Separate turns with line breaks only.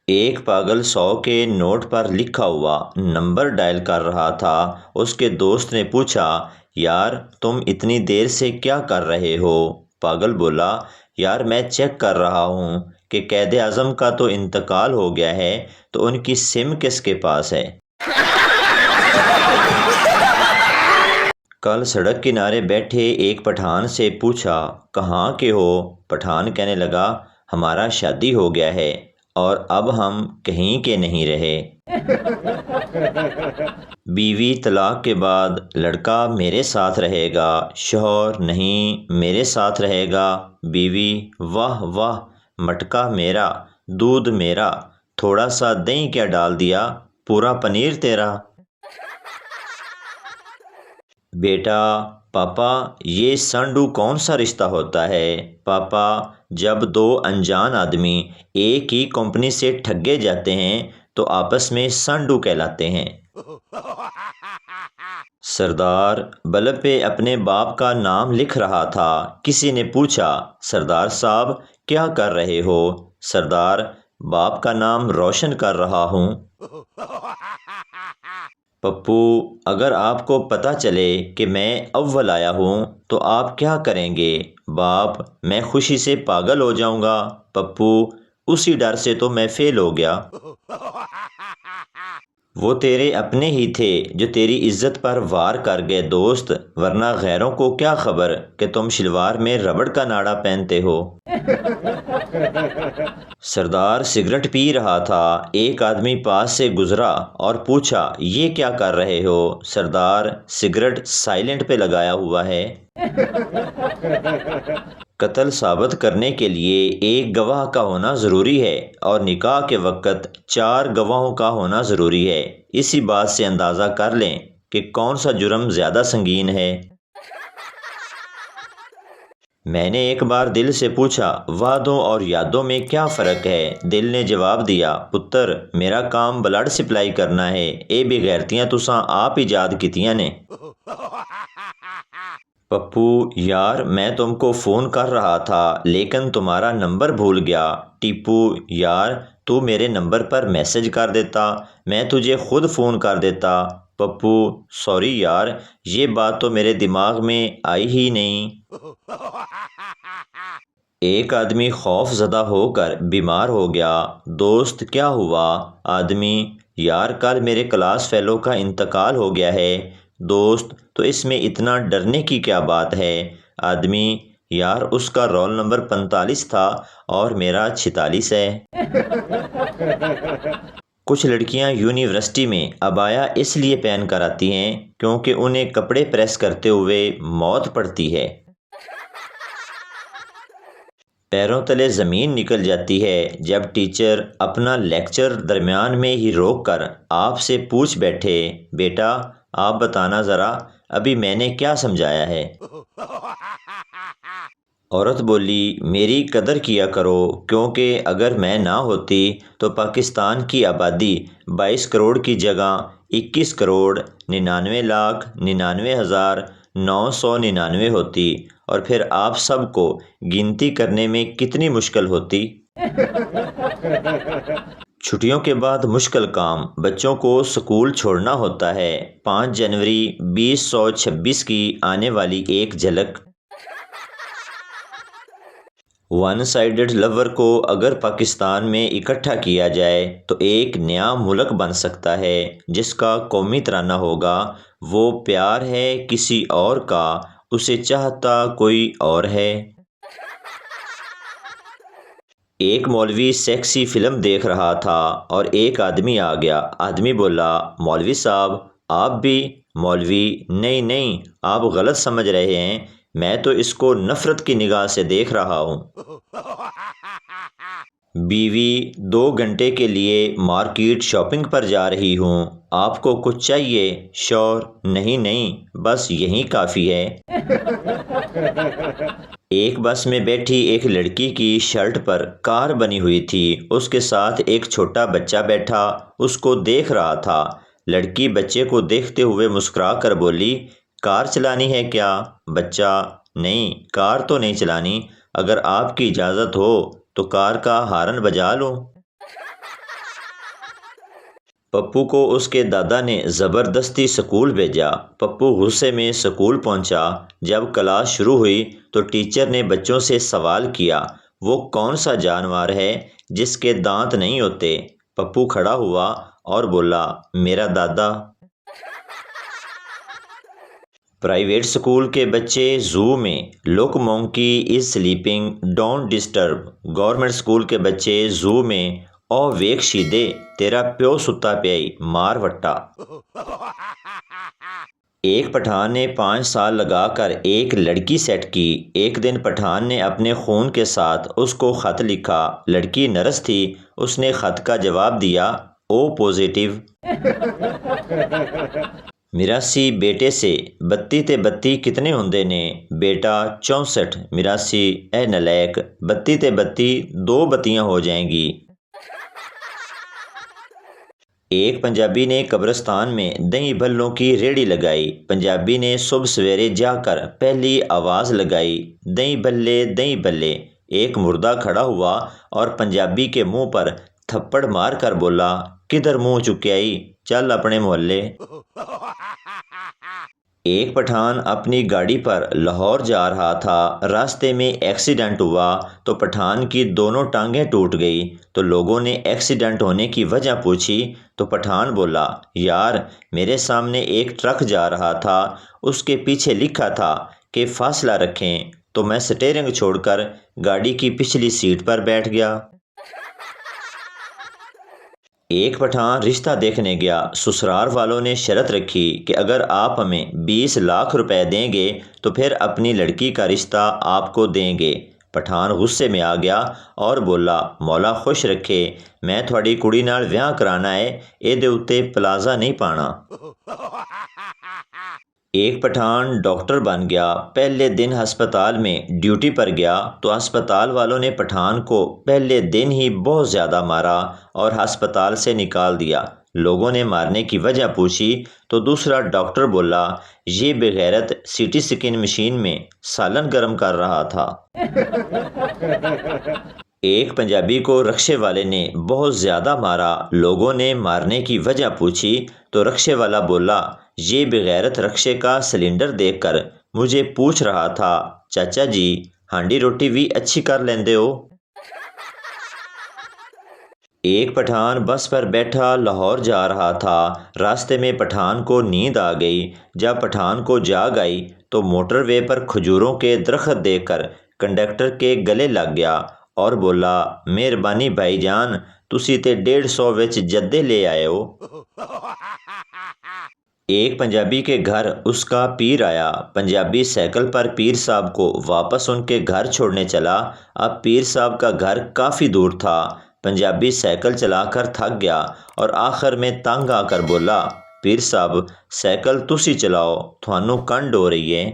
ایک پاگل 100 کے نوٹ پر لکھا ہوا نمبر ڈائل کر رہا تھا۔ اس کے دوست نے پوچھا، یار تم اتنی دیر سے کیا کر رہے ہو؟ پاگل بولا، یار میں چیک کر رہا ہوں کہ قائد اعظم کا تو انتقال ہو گیا ہے، تو ان کی سم کس کے پاس ہے؟ کل سڑک کنارے بیٹھے ایک پٹھان سے پوچھا، کہاں کے ہو؟ پٹھان کہنے لگا، ہمارا شادی ہو گیا ہے اور اب ہم کہیں کے نہیں رہے۔ بیوی طلاق کے بعد لڑکا میرے ساتھ رہے گا، شوہر نہیں میرے ساتھ رہے گا۔ بیوی، واہ واہ، مٹکا میرا، دودھ میرا، تھوڑا سا دہی کیا ڈال دیا، پورا پنیر تیرا۔ بیٹا، پاپا یہ سانڈو کون سا رشتہ ہوتا ہے؟ پاپا، جب دو انجان آدمی ایک ہی کمپنی سے ٹھگے جاتے ہیں تو آپس میں سانڈو کہلاتے ہیں۔ سردار بلب پہ اپنے باپ کا نام لکھ رہا تھا۔ کسی نے پوچھا، سردار صاحب کیا کر رہے ہو؟ سردار، باپ کا نام روشن کر رہا ہوں۔ پپو، اگر آپ کو پتہ چلے کہ میں اول آیا ہوں تو آپ کیا کریں گے؟ باپ، میں خوشی سے پاگل ہو جاؤں گا۔ پپو، اسی ڈر سے تو میں فیل ہو گیا۔ وہ تیرے اپنے ہی تھے جو تیری عزت پر وار کر گئے دوست، ورنہ غیروں کو کیا خبر کہ تم شلوار میں ربڑ کا ناڑا پہنتے ہو۔ سردار سگریٹ پی رہا تھا۔ ایک آدمی پاس سے گزرا اور پوچھا، یہ کیا کر رہے ہو؟ سردار، سگریٹ سائلنٹ پہ لگایا ہوا ہے۔ قتل ثابت کرنے کے لیے ایک گواہ کا ہونا ضروری ہے اور نکاح کے وقت 4 گواہوں کا ہونا ضروری ہے۔ اسی بات سے اندازہ کر لیں کہ کون سا جرم زیادہ سنگین ہے۔ میں نے ایک بار دل سے پوچھا، وعدوں اور یادوں میں کیا فرق ہے؟ دل نے جواب دیا، پتر میرا کام بلڈ سپلائی کرنا ہے، اے بے غیرتیاں تساں آپ ایجاد کیتیاں نے۔ پپو، یار میں تم کو فون کر رہا تھا لیکن تمہارا نمبر بھول گیا۔ ٹیپو، یار تو میرے نمبر پر میسج کر دیتا، میں تجھے خود فون کر دیتا۔ پپو، سوری یار، یہ بات تو میرے دماغ میں آئی ہی نہیں۔ ایک آدمی خوف زدہ ہو کر بیمار ہو گیا۔ دوست، کیا ہوا؟ آدمی، یار کل میرے کلاس فیلو کا انتقال ہو گیا ہے۔ دوست، تو اس میں اتنا ڈرنے کی کیا بات ہے؟ آدمی، یار اس کا رول نمبر 45 تھا اور میرا 46 ہے۔ کچھ لڑکیاں یونیورسٹی میں عبایا اس لیے پہن کر آتی ہیں کیونکہ انہیں کپڑے پریس کرتے ہوئے موت پڑتی ہے۔ پیروں تلے زمین نکل جاتی ہے جب ٹیچر اپنا لیکچر درمیان میں ہی روک کر آپ سے پوچھ بیٹھے، بیٹا آپ بتانا ذرا ابھی میں نے کیا سمجھایا ہے؟ عورت بولی، میری قدر کیا کرو کیونکہ اگر میں نہ ہوتی تو پاکستان کی آبادی 22 کروڑ کی جگہ 21 کروڑ 99,99,999 ہوتی، اور پھر آپ سب کو گنتی کرنے میں کتنی مشکل ہوتی۔ چھٹیوں کے بعد مشکل کام، بچوں کو سکول چھوڑنا ہوتا ہے۔ 5 جنوری 2026 کی آنے والی ایک جھلک۔ ون سائیڈڈ لور کو اگر پاکستان میں اکٹھا کیا جائے تو ایک نیا ملک بن سکتا ہے جس کا قومی ترانہ ہوگا، وہ پیار ہے کسی اور کا، اسے چاہتا کوئی اور ہے۔ ایک مولوی سیکسی فلم دیکھ رہا تھا اور ایک آدمی آ گیا۔ آدمی بولا، مولوی صاحب آپ بھی؟ مولوی، نہیں نہیں، آپ غلط سمجھ رہے ہیں، میں تو اس کو نفرت کی نگاہ سے دیکھ رہا ہوں۔ بیوی، 2 گھنٹے کے لیے مارکیٹ شاپنگ پر جا رہی ہوں، آپ کو کچھ چاہیے؟ شوہر، نہیں نہیں، بس یہی کافی ہے۔ ایک بس میں بیٹھی ایک لڑکی کی شرٹ پر کار بنی ہوئی تھی، اس کے ساتھ ایک چھوٹا بچہ بیٹھا اس کو دیکھ رہا تھا۔ لڑکی بچے کو دیکھتے ہوئے مسکرا کر بولی، کار چلانی ہے کیا؟ بچہ، نہیں کار تو نہیں چلانی، اگر آپ کی اجازت ہو تو کار کا ہارن بجا لوں۔ پپو کو اس کے دادا نے زبردستی سکول بھیجا۔ پپو غصے میں سکول پہنچا۔ جب کلاس شروع ہوئی تو ٹیچر نے بچوں سے سوال کیا، وہ کون سا جانور ہے جس کے دانت نہیں ہوتے؟ پپو کھڑا ہوا اور بولا، میرا دادا۔ پرائیویٹ سکول کے بچے زو میں look monkey is sleeping don't disturb. Government school کے بچے زو میں او ویک شیدے تیرا پیو ستا پیائی مار وٹا۔ ایک پٹھان نے 5 سال لگا کر ایک لڑکی سیٹ کی۔ ایک دن پٹھان نے اپنے خون کے ساتھ اس کو خط لکھا۔ لڑکی نرس تھی، اس نے خط کا جواب دیا، او پوزیٹیو۔ میراسی بیٹے سے 32 تے 32 کتنے ہوندے نے؟ بیٹا 64۔ میراسی اے نلیک، 32 تے 32 2 بتیاں ہو جائیں گی۔ ایک پنجابی نے قبرستان میں دہی بھلوں کی ریڑھی لگائی۔ پنجابی نے صبح سویرے جا کر پہلی آواز لگائی، دہی بھلے دہی بھلے۔ ایک مردہ کھڑا ہوا اور پنجابی کے منہ پر تھپڑ مار کر بولا، کدھر منہ چکیائی، چل اپنے محلے۔ ایک پٹھان اپنی گاڑی پر لاہور جا رہا تھا، راستے میں ایکسیڈنٹ ہوا تو پٹھان کی دونوں ٹانگیں ٹوٹ گئی تو لوگوں نے ایکسیڈنٹ ہونے کی وجہ پوچھی تو پٹھان بولا، یار میرے سامنے ایک ٹرک جا رہا تھا، اس کے پیچھے لکھا تھا کہ فاصلہ رکھیں تو میں سٹیئرنگ چھوڑ کر گاڑی کی پچھلی سیٹ پر بیٹھ گیا۔ ایک پٹھان رشتہ دیکھنے گیا۔ سسرال والوں نے شرط رکھی کہ اگر آپ ہمیں 20 لاکھ روپے دیں گے تو پھر اپنی لڑکی کا رشتہ آپ کو دیں گے۔ پٹھان غصے میں آ گیا اور بولا، مولا خوش رکھے، میں تھوڑی کڑی نال ویاہ کرانا ہے، اے دے اتے پلازا نہیں پانا۔ ایک پٹھان ڈاکٹر بن گیا۔ پہلے دن ہسپتال میں ڈیوٹی پر گیا تو ہسپتال والوں نے پٹھان کو پہلے دن ہی بہت زیادہ مارا اور ہسپتال سے نکال دیا۔ لوگوں نے مارنے کی وجہ پوچھی تو دوسرا ڈاکٹر بولا، یہ بغیرت سی ٹی سکین مشین میں سالن گرم کر رہا تھا۔ ایک پنجابی کو رکشے والے نے بہت زیادہ مارا۔ لوگوں نے مارنے کی وجہ پوچھی تو رکشے والا بولا، یہ بغیرت رکشے کا سلنڈر دیکھ کر مجھے پوچھ رہا تھا، چاچا جی ہانڈی روٹی بھی اچھی کر لیندے ہو۔ ایک پٹھان بس پر بیٹھا لاہور جا رہا تھا، راستے میں پٹھان کو نیند آ گئی۔ جب پٹھان کو جاگ آئی تو موٹر وے پر کھجوروں کے درخت دیکھ کر کنڈکٹر کے گلے لگ گیا اور بولا، مہربانی بھائی جان، تسی تے 150 وچ جدے لے آئے ہو۔ ایک پنجابی کے گھر اس کا پیر آیا۔ پنجابی سائیکل پر پیر صاحب کو واپس ان کے گھر چھوڑنے چلا۔ اب پیر صاحب کا گھر کافی دور تھا۔ پنجابی سائیکل چلا کر تھک گیا اور آخر میں تنگ آ کر بولا، پیر صاحب سائیکل تسی چلاؤ، تھانوں کنڈ ہو رہی ہے۔